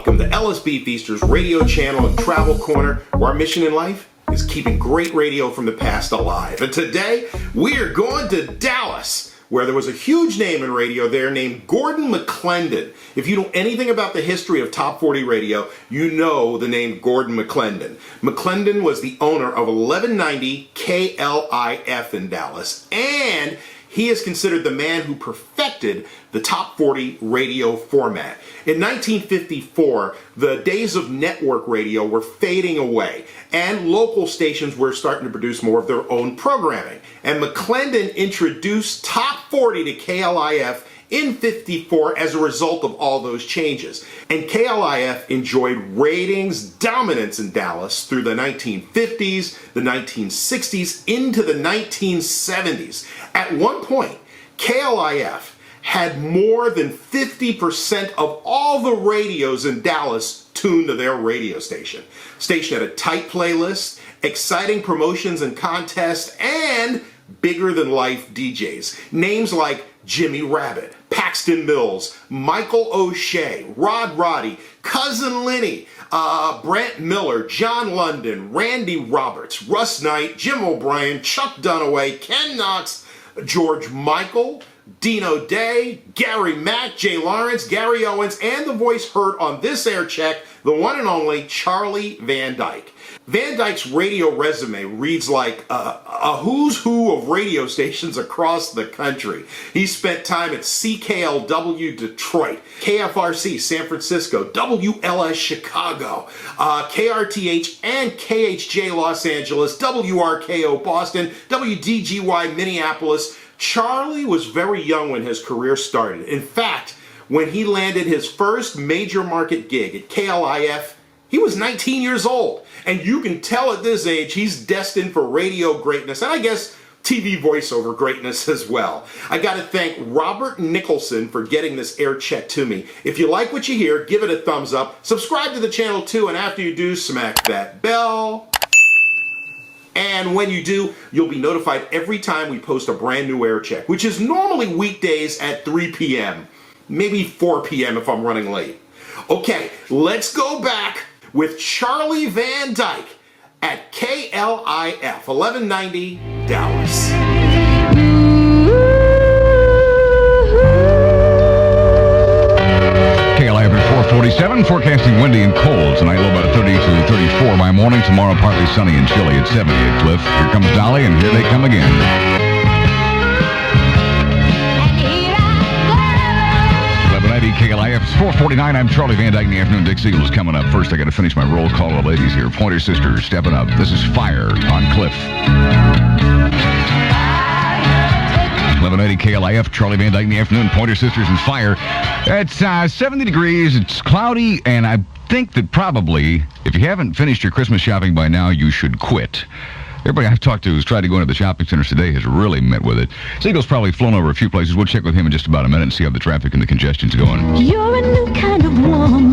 Welcome to LSB Feasters Radio Channel and Travel Corner, where our mission in life is keeping great radio from the past alive. And today, we're going to Dallas, where there was a huge name in radio there named Gordon McClendon. If you know anything about the history of Top 40 radio, you know the name Gordon McClendon. McClendon was the owner of 1190 KLIF in Dallas, and he is considered the man who perfected the Top 40 radio format. In 1954, the days of network radio were fading away, and local stations were starting to produce more of their own programming. And McClendon introduced Top 40 to KLIF in 54 as a result of all those changes. And KLIF enjoyed ratings dominance in Dallas through the 1950s, the 1960s, into the 1970s. At one point, KLIF had more than 50% of all the radios in Dallas tuned to their radio station. Station had a tight playlist, exciting promotions and contests, and bigger-than-life DJs. Names like Jimmy Rabbit, Paxton Mills, Michael O'Shea, Rod Roddy, Cousin Lenny, Brent Miller, John London, Randy Roberts, Russ Knight, Jim O'Brien, Chuck Dunaway, Ken Knox, George Michael, Dino Day, Gary Mack, Jay Lawrence, Gary Owens, and the voice heard on this air check, the one and only Charlie Van Dyke. Van Dyke's radio resume reads like a who's who of radio stations across the country. He spent time at CKLW Detroit, KFRC San Francisco, WLS Chicago, KRTH and KHJ Los Angeles, WRKO Boston, WDGY Minneapolis. Charlie was very young when his career started. In fact, when he landed his first major market gig at KLIF, he was 19 years old. And you can tell at this age he's destined for radio greatness, and I guess TV voiceover greatness as well. I got to thank Robert Nicholson for getting this air check to me. If you like what you hear, give it a thumbs up. Subscribe to the channel too, and after you do, smack that bell. And when you do, you'll be notified every time we post a brand new air check, which is normally weekdays at 3 p.m. Maybe 4 p.m. if I'm running late. Okay, let's go back with Charlie Van Dyke at KLIF 1190 Dallas. KLIF at 447, forecasting windy and cold. Tonight, low about 30 to 34 by morning. Tomorrow, partly sunny and chilly at 70 at Cliff. Here comes Dolly, and here they come again. 1190 KLIF, it's 449. I'm Charlie Van Dyke in the afternoon. Dick Siegel is coming up. First, I got to finish my roll call of ladies here. Pointer Sisters stepping up. This is Fire on Cliff. 1180 KLIF, Charlie Van Dyke in the afternoon, Pointer Sisters and Fire. It's 70 degrees, it's cloudy, and I think that probably, if you haven't finished your Christmas shopping by now, you should quit. Everybody I've talked to who's tried to go into the shopping centers today has really met with it. Siegel's probably flown over a few places. We'll check with him in just about a minute and see how the traffic and the congestion's going. You're a new kind of woman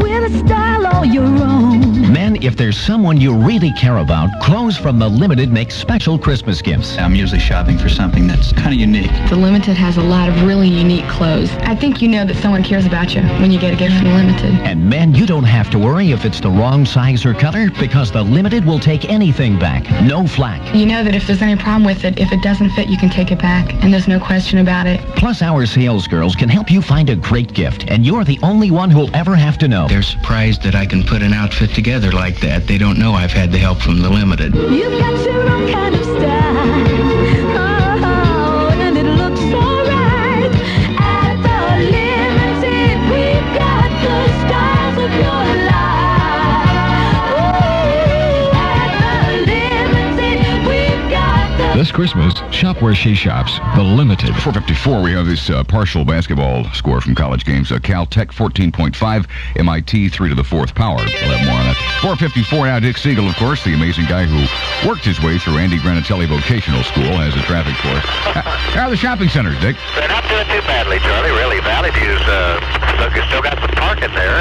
with a style all your own. Men, if there's someone you really care about, Clothes from the Limited makes special Christmas gifts. I'm usually shopping for something that's kind of unique. The Limited has a lot of really unique clothes. I think you know that someone cares about you when you get a gift from the Limited. And men, you don't have to worry if it's the wrong size or color, because the Limited will take anything back. No flack. You know that if there's any problem with it, if it doesn't fit, you can take it back, and there's no question about it. Plus, our sales girls can help you find a great gift, and you're the only one who'll ever have to know. They're surprised that I can put an outfit together like that. They don't know I've had the help from the Limited. You've got your own kind of style, oh, and it looks alright. At the Limited, we've got the styles of your life. Ooh, at the Limited, we've got the... This Christmas, shop where she shops, the Limited. 454, we have this partial basketball score from college games. Caltech 14.5, MIT 3 to the 4th power. We'll have more on that. 454 now, Dick Siegel, of course, the amazing guy who worked his way through Andy Granatelli Vocational School, has a traffic for us. How are the shopping centers, Dick? They're not doing too badly, Charlie, really. Valley View's still got some parking there.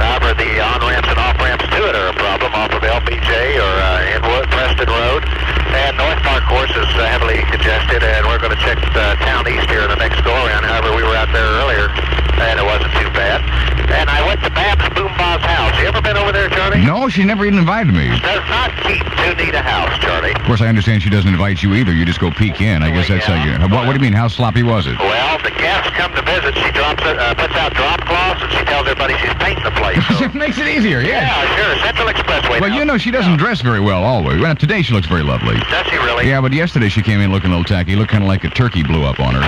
However, the on-ramps and off-ramps to it are a problem off of LBJ or Inwood, Preston Road. And North Park course is heavily congested, and we're going to check Town East here in the next go-around. However, we were out there earlier. and it wasn't too bad. And I went to Babs Boombah's house. You ever been over there, Charlie? No, she never even invited me. Does not keep too neat a house, Charlie. Of course, I understand she doesn't invite you either. You just go peek in. I guess that's how you... What do you mean? How sloppy was it? Well, the guests come to visit. She puts out drop cloths, and she tells everybody she's painting the place. So. It makes it easier, yeah. Yeah, sure. Central Expressway. Well, now. you know, she doesn't dress very well always. Well, today she looks very lovely. Does she really? Yeah, but yesterday she came in looking a little tacky. Looked kind of like a turkey blew up on her.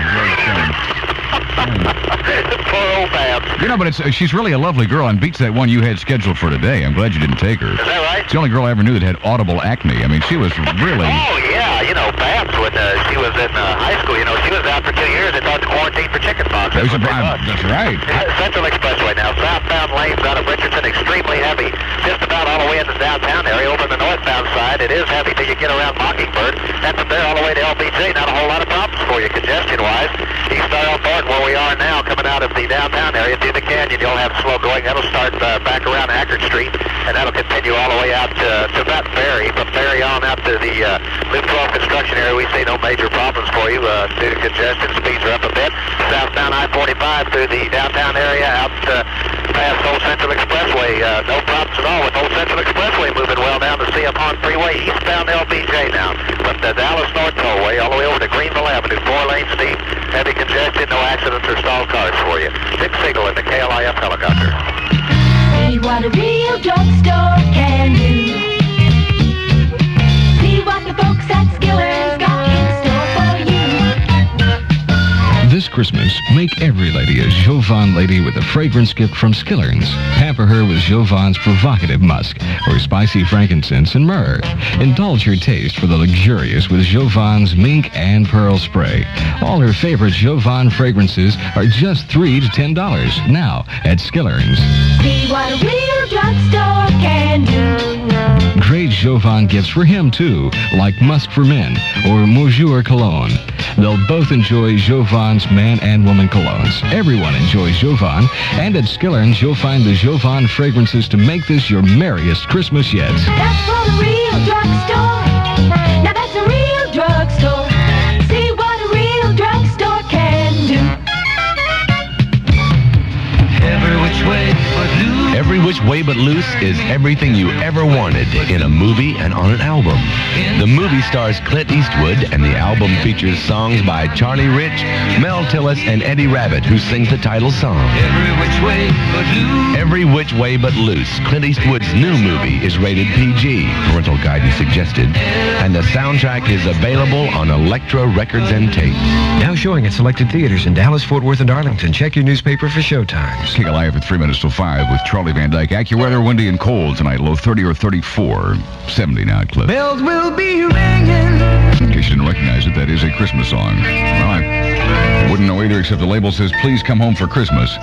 Poor old Babs. You know, but she's really a lovely girl and beats that one you had scheduled for today. I'm glad you didn't take her. Is that right? It's the only girl I ever knew that had audible acne. I mean, she was really... Oh, yeah. You know, Babs, when she was in high school, you know, she was out for 2 years and thought to quarantine for chicken pox. That's what they thought. That's right. Central Expressway now. Southbound lanes out of Richardson, extremely heavy. Just about all the way in the downtown area. Over the northbound side, it is heavy till you get around Mockingbird. And from there all the way to LBJ, not a whole lot of problems for you, congestion-wise. East Star Board, where we are now, coming out of the downtown area through the canyon, you'll have slow going. That'll start back around Hackard Street, and that'll continue all the way out to that ferry. From ferry on out to the Loop 12 construction area, we see no major problems for you due to congestion. Speeds are up a bit. Southbound I-45 through the downtown area out past Old Central Expressway. No problems at all with Old Central Expressway moving well down the CF Pond Freeway, eastbound LBJ now. From the Dallas North Tollway all the way over to Greenville Avenue, 4 lanes deep, heavy congestion, no accidents or stalled cars for you. Dick Siegel in the KLIF helicopter. See what a real drugstore can do. See what the folks at Skiller's got in store for you. This Christmas, make every lady a Jovan lady with a fragrance gift from Skiller's. Pamper her with Jovan's provocative musk or spicy frankincense and myrrh. Indulge her taste for the luxurious with Jovan's mink and pearl spray. All her favorite Jovan fragrances are just $3 to $10 now at Skiller's. See what a real drugstore can do. Great Jovan gifts for him, too, like Musk for Men or Monsieur Cologne. They'll both enjoy Jovan's man and woman colognes. Everyone enjoys Jovan, and at Skiller's, you'll find the Jovan fragrances to make this your merriest Christmas yet. That's for the real drugstore. Now that's a real drugstore. See what a real drugstore can do. Every which way but loose. Every Which Way But Loose is everything you ever wanted in a movie and on an album. The movie stars Clint Eastwood, and the album features songs by Charlie Rich, Mel Tillis, and Eddie Rabbitt, who sings the title song. Every Which Way But Loose. Every Which Way But Loose, Clint Eastwood's new movie, is rated PG, parental guidance suggested, and the soundtrack is available on Elektra Records and Tape. Now showing at selected theaters in Dallas, Fort Worth, and Arlington. Check your newspaper for showtimes. KLIF at 3 minutes till 5 with Charlie Van Dyke. AccuWeather, windy and cold tonight. Low 30 or 34. 70 now at KLIF. Bells will be ringing. In case you didn't recognize it, that is a Christmas song. Well, I wouldn't know either, except the label says, please come home for Christmas.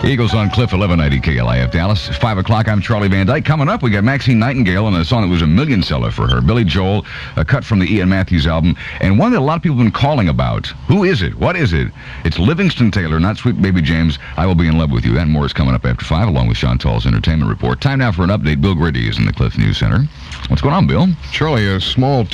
Eagles on Cliff, 1190 KLIF Dallas. 5 o'clock, I'm Charlie Van Dyke. Coming up, we got Maxine Nightingale and a song that was a million seller for her. Billy Joel, a cut from the Ian Matthews album, and one that a lot of people have been calling about. Who is it? What is it? It's Livingston Taylor, not Sweet Baby James. I Will Be in Love with You. That and more is coming up after 5, along with Chantal's Entertainment Report. Time now for an update. Bill Grady is in the Cliff News Center. What's going on, Bill? Charlie, a small